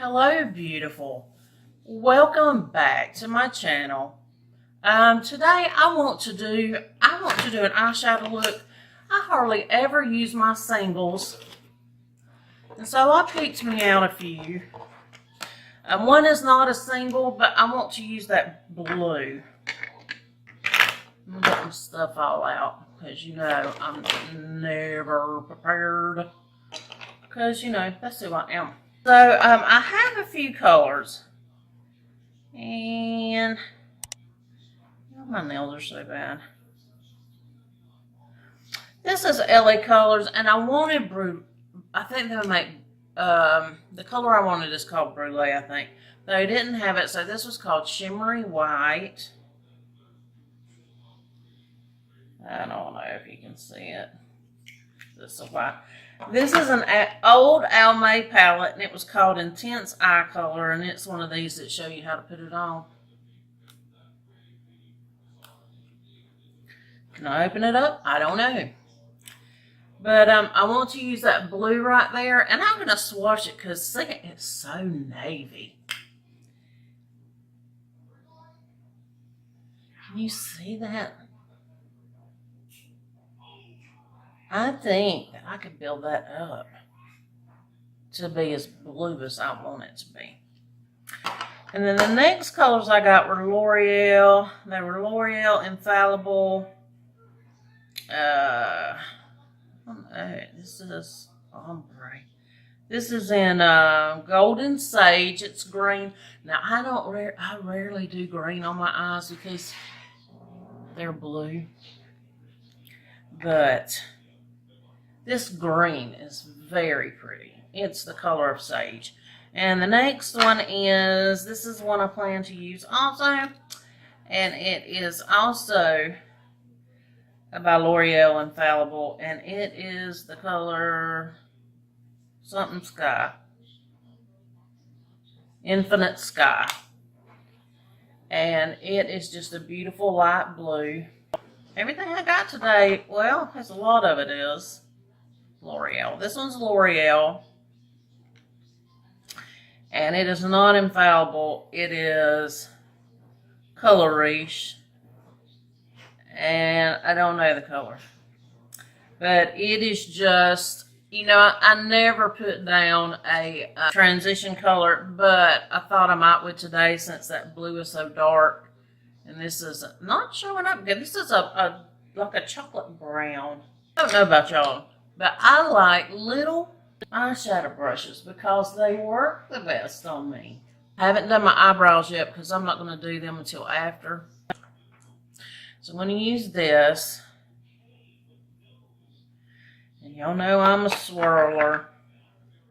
Hello, beautiful. Welcome back to my channel. Today I want to do an eyeshadow look. I hardly ever use my singles, and so I picked me out a few. One is not a single, but I want to use that blue. I'm getting stuff all out because you know I'm never prepared. Because you know that's who I am. So I have a few colors, and oh, my nails are so bad. This is LA Colors, and I wanted I think they'll make the color I wanted is called Brulee, I think. They didn't have it, so this was called Shimmery White. I don't know if you can see it. This is white. This is an old Almay palette, and it was called Intense Eye Color, and it's one of these that show you how to put it on. Can I open it up? I don't know. But I want to use that blue right there, and I'm going to swatch it because see, it's so navy. Can you see that? I think that I could build that up to be as blue as I want it to be. And then the next colors I got were Loreal. They were Loreal Infallible. This is ombre. This is in Golden Sage. It's green. Now I rarely do green on my eyes because they're blue. But this green is very pretty. It's the color of sage. And the next one is, this is one I plan to use also. And it is also by L'Oreal Infallible. And it is the color something sky. Infinite Sky. And it is just a beautiful light blue. Everything I got today, well, there's a lot of it is L'Oreal. This one's L'Oreal. And it is not Infallible. It is Color Riche. And I don't know the color. But it is just, you know, I never put down a transition color, but I thought I might with today since that blue is so dark. And this is not showing up good. This is like a chocolate brown. I don't know about y'all, but I like little eyeshadow brushes because they work the best on me. I haven't done my eyebrows yet because I'm not going to do them until after. So I'm going to use this. And y'all know I'm a swirler.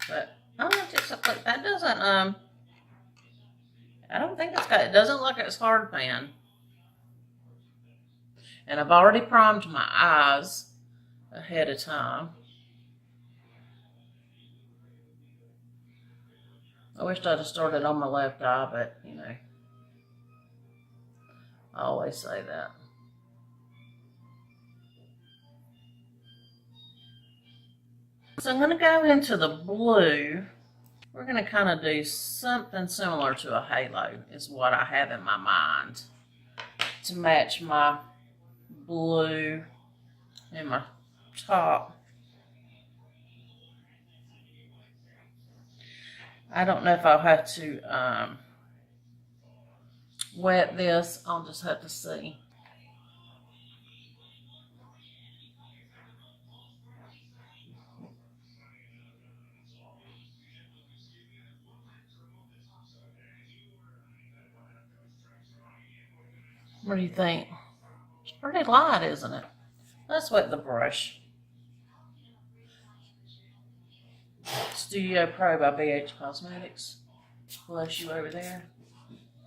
But I'm going to take something that doesn't, I don't think it doesn't look like it's hard pan. And I've already primed my eyes ahead of time. I wish I'd have started on my left eye, but, you know, I always say that. So I'm going to go into the blue. We're going to kind of do something similar to a halo is what I have in my mind to match my blue in my top. I don't know if I'll have to wet this. I'll just have to see. What do you think? It's pretty light, isn't it? Let's wet the brush. Studio Pro by Beige Cosmetics. Bless you over there.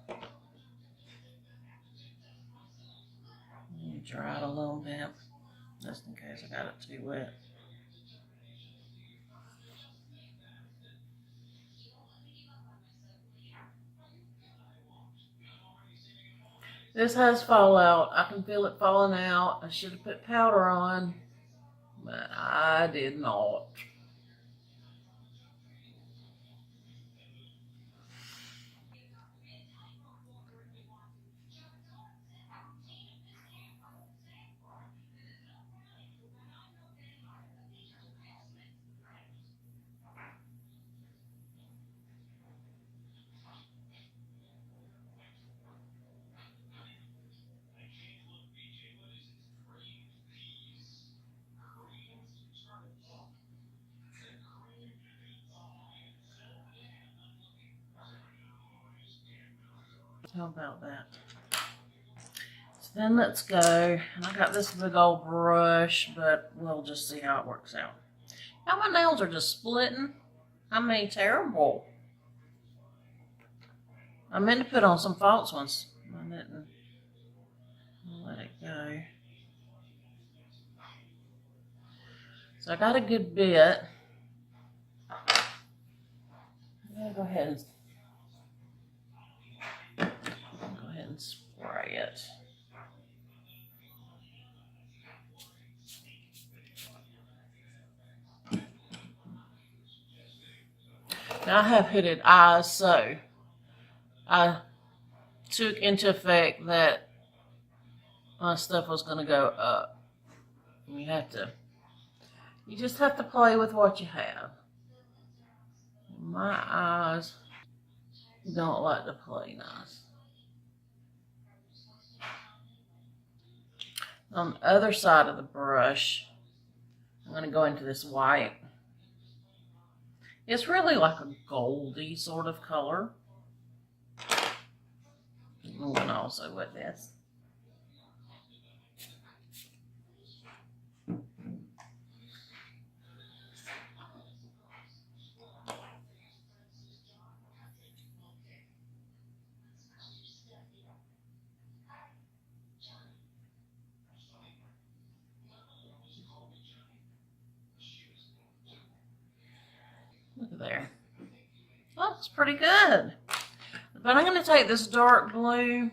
Let me dry it a little bit, just in case I got it too wet. This has fallout. I can feel it falling out. I should have put powder on, but I did not. How about that? So then let's go, and I got this big old brush, but we'll just see how it works out. Now my nails are just splitting. I mean, terrible. I meant to put on some false ones. I didn't. I'll let it go. So I got a good bit. I'm gonna go ahead and spray it. Now I have hooded eyes, so I took into effect that my stuff was gonna go up. You just have to play with what you have. My eyes don't like to play nice. On the other side of the brush, I'm going to go into this white. It's really like a goldy sort of color. I'm going to also with this. Look at there. Oh, that's pretty good. But I'm going to take this dark blue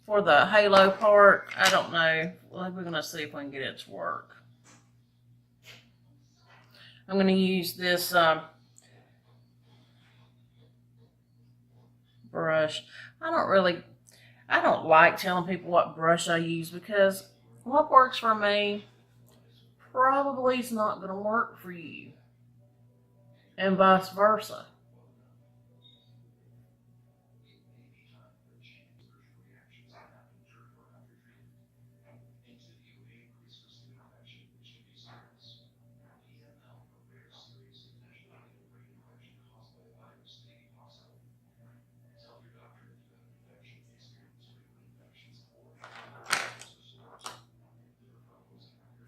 for the halo part. I don't know. We're going to see if we can get it to work. I'm going to use this brush. I don't like telling people what brush I use because what works for me probably is not going to work for you. And vice versa.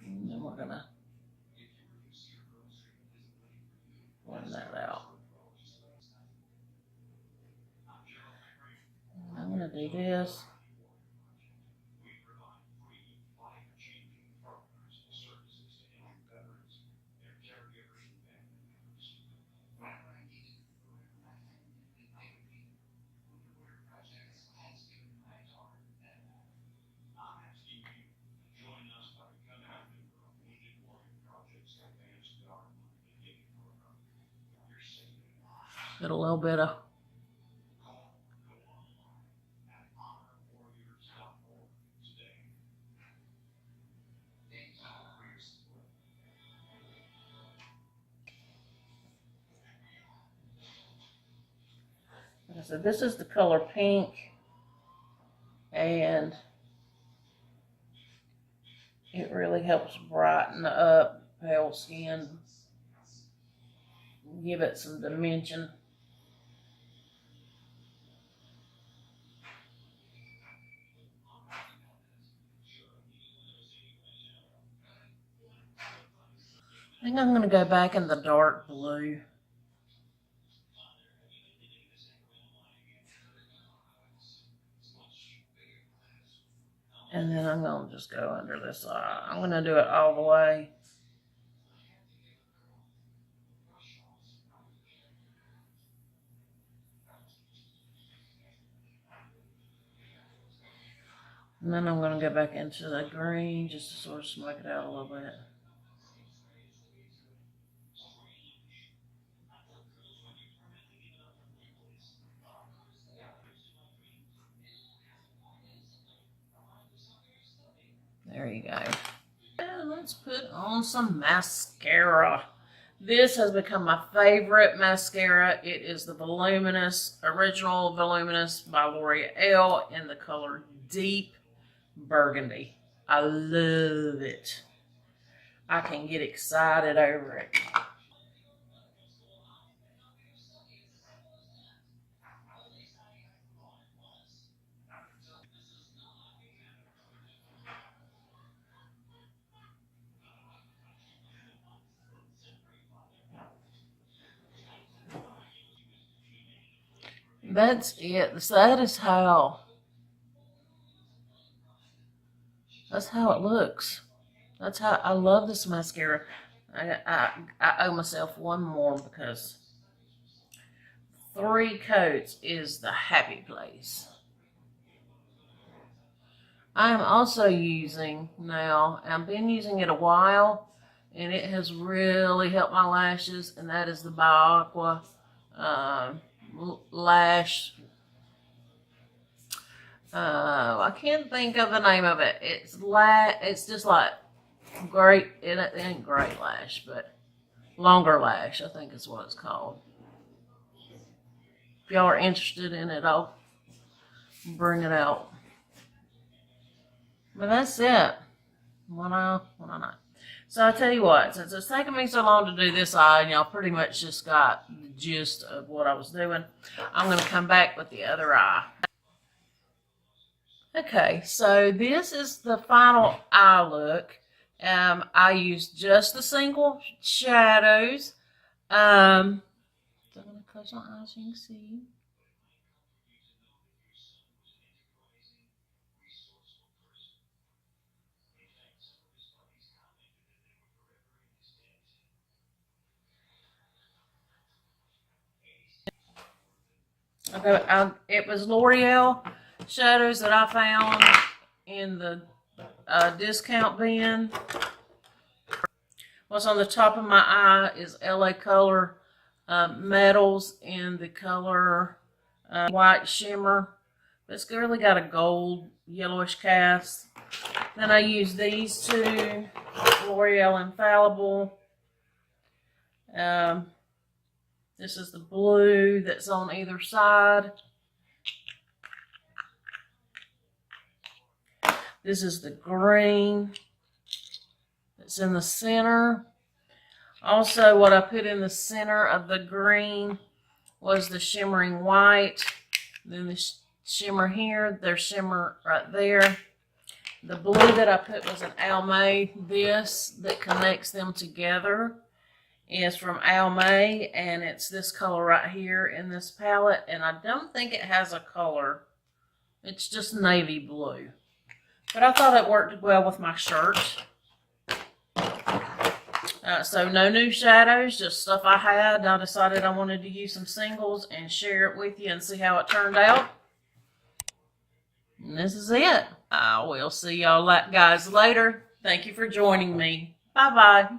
And then we're going to blend that out. I'm going to do this. Get a little bit of like I said, this is the color pink, and it really helps brighten up pale skin, give it some dimension. I think I'm going to go back in the dark blue. And then I'm going to just go under this eye. I'm going to do it all the way. And then I'm going to go back into the green just to sort of smoke it out a little bit. There you go. And let's put on some mascara. This has become my favorite mascara. It is the Original Voluminous by L'Oreal in the color Deep Burgundy. I love it. I can get excited over it. that's it. So that's how it looks. That's how I love this mascara. I owe myself one more because 3 coats is the happy place. I am also using now, I've been using it a while, and it has really helped my lashes, and that is the Aqua lash. I can't think of the name of it. It's just like great. It ain't great lash, but longer lash, I think is what it's called. If y'all are interested in it, I'll bring it out. But that's it. Why not? So I tell you what, since it's taken me so long to do this eye, and y'all pretty much just got the gist of what I was doing, I'm going to come back with the other eye. Okay, so this is the final eye look. I used just the single shadows. So I'm going to close my eyes so you can see. Okay, it was L'Oreal shadows that I found in the discount bin. What's on the top of my eye is LA Color Metals in the color White Shimmer. It's really got a gold yellowish cast. Then I use these two, L'Oreal Infallible. This is the blue that's on either side. This is the green that's in the center. Also, what I put in the center of the green was the shimmering white. Then the shimmer here, there's shimmer right there. The blue that I put was an Almay. This that connects them together is from Almay, and it's this color right here in this palette, and I don't think it has a color. It's just navy blue. But I thought it worked well with my shirt. So no new shadows, just stuff I had. I decided I wanted to use some singles and share it with you and see how it turned out. And this is it. I will see y'all guys later. Thank you for joining me. Bye-bye.